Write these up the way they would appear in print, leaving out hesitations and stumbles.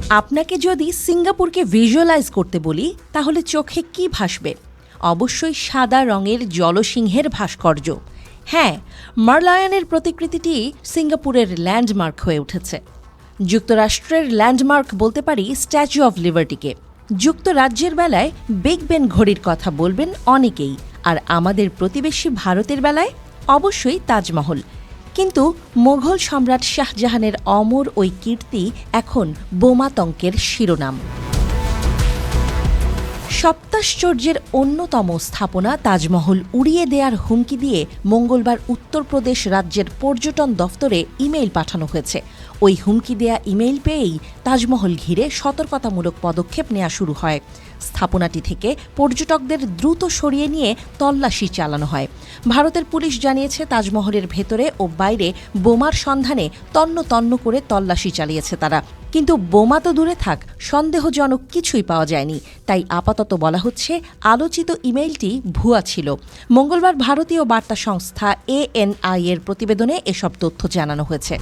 আপনাকে যদি সিঙ্গাপুরকে ভিজুয়ালাইজ করতে বলি তাহলে চোখে কি ভাসবে? অবশ্যই সাদা রঙের জলসিংহের ভাস্কর্য। হ্যাঁ, মারলায়নের প্রতিকৃতিটি সিঙ্গাপুরের ল্যান্ডমার্ক হয়ে উঠেছে। যুক্তরাষ্ট্রের ল্যান্ডমার্ক বলতে পারি স্ট্যাচু অব লিবার্টিকে। যুক্তরাজ্যের বেলায় বিগ বেন ঘড়ির কথা বলবেন অনেকেই, আর আমাদের প্রতিবেশী ভারতের বেলায় অবশ্যই তাজমহল। কিন্তু মোগল সম্রাট শাহজাহানের অমর ওই কীর্তি এখন বোমাতঙ্কের শিরোনাম। সপ্তাশ্চর্যের অন্যতম স্থাপনা তাজমহল উড়িয়ে দেওয়ার হুমকি দিয়ে মঙ্গলবার উত্তরপ্রদেশ রাজ্যের পর্যটন দফতরে ইমেইল পাঠানো হয়েছে। ওই হুমকি দেয়া ইমেইল পেয়েই তাজমহল ঘিরে সতর্কতামূলক পদক্ষেপ নেওয়া শুরু হয়। স্থাপনাটি থেকে পর্যটকদের দ্রুত সরিয়ে নিয়ে তল্লাশি চালানো হয়। ভারতের পুলিশ জানিয়েছে, তাজমহলের ভেতরে ও বাইরে বোমার সন্ধানে তন্ন তন্ন করে তল্লাশি চালিয়েছে তারা। কিন্তু বোমা তো দূরে থাক, সন্দেহজনক কিছুই পাওয়া যায়নি। তাই আপাতত বলা হচ্ছে আলোচিত ইমেইলটি ভুয়া ছিল। মঙ্গলবার ভারতীয় বার্তা সংস্থা ANI এর প্রতিবেদনে এসব তথ্য জানানো হয়েছে।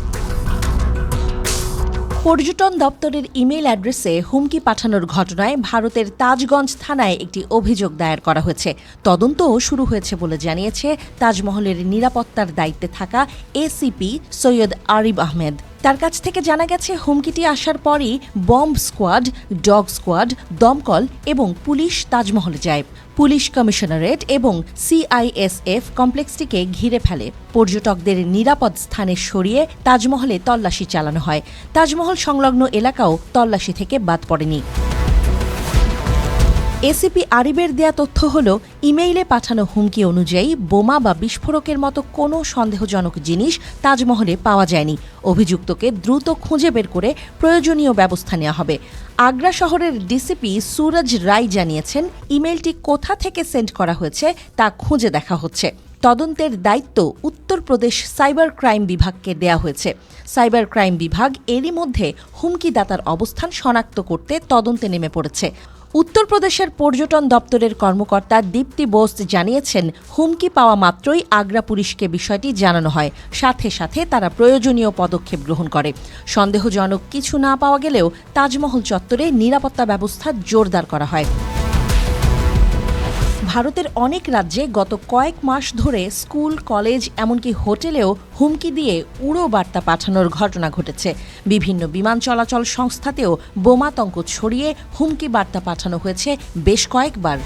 পর্যটন দপ্তরের ইমেইল অ্যাড্রেসে হুমকি পাঠানোর ঘটনায় ভারতের তাজগঞ্জ থানায় একটি অভিযোগ দায়ের করা হয়েছে। তদন্তও শুরু হয়েছে বলে জানিয়েছে তাজমহলের নিরাপত্তার দায়িত্বে থাকা ACP সৈয়দ আরিব আহমেদ। তার কাছ থেকে জানা গেছে, হুমকিটি আসার পরই বম্ব স্কোয়াড, ডগ স্কোয়াড, দমকল এবং পুলিশ তাজমহলে যায়। পুলিশ কমিশনারেট এবং CISF কমপ্লেক্সটিকে ঘিরে ফেলে। পর্যটকদের নিরাপদ স্থানে সরিয়ে তাজমহলে তল্লাশি চালানো হয়। তাজমহল সংলগ্ন এলাকাও তল্লাশি থেকে বাদ পড়েনি। ACP আরিবের দেয়া তথ্য হল, ইমেইলে পাঠানো হুমকি অনুযায়ী বোমা বা বিস্ফোরকের মতো কোনো সন্দেহজনক জিনিস তাজমহলে পাওয়া যায়নি। অভিযুক্তকে দ্রুত খুঁজে বের করে প্রয়োজনীয় ব্যবস্থা নেওয়া হবে। আগ্রা শহরের DCP সুরজ রায় জানিয়েছেন, ইমেইলটি কোথা থেকে সেন্ড করা হয়েছে তা খুঁজে দেখা হচ্ছে। তদন্তের দায়িত্ব উত্তরপ্রদেশ সাইবার ক্রাইম বিভাগকে দেয়া হয়েছে। সাইবার ক্রাইম বিভাগ এরই মধ্যে হুমকিদাতার অবস্থান শনাক্ত করতে তদন্তে নেমে পড়েছে। উত্তরপ্রদেশের পর্যটন দপ্তরের কর্মকর্তা দীপ্তি বোস জানিয়েছেন, হুমকি পাওয়া মাত্রই আগ্রা পুলিশকে বিষয়টি জানানো হয়। সাথে সাথে তারা প্রয়োজনীয় পদক্ষেপ গ্রহণ করে। সন্দেহজনক কিছু না পাওয়া গেলেও তাজমহল চত্বরে নিরাপত্তা ব্যবস্থা জোরদার করা হয়। ভারতের অনেক রাজ্যে গত কয়েক মাস ধরে স্কুল, কলেজ এমনকি হোটেলেও হুমকি দিয়ে উড়ো বার্তা পাঠানোর ঘটনা ঘটেছে। বিভিন্ন বিমান চলাচল সংস্থাতেও বোমাতঙ্ক ছড়িয়ে হুমকি বার্তা পাঠানো হয়েছে বেশ কয়েকবার।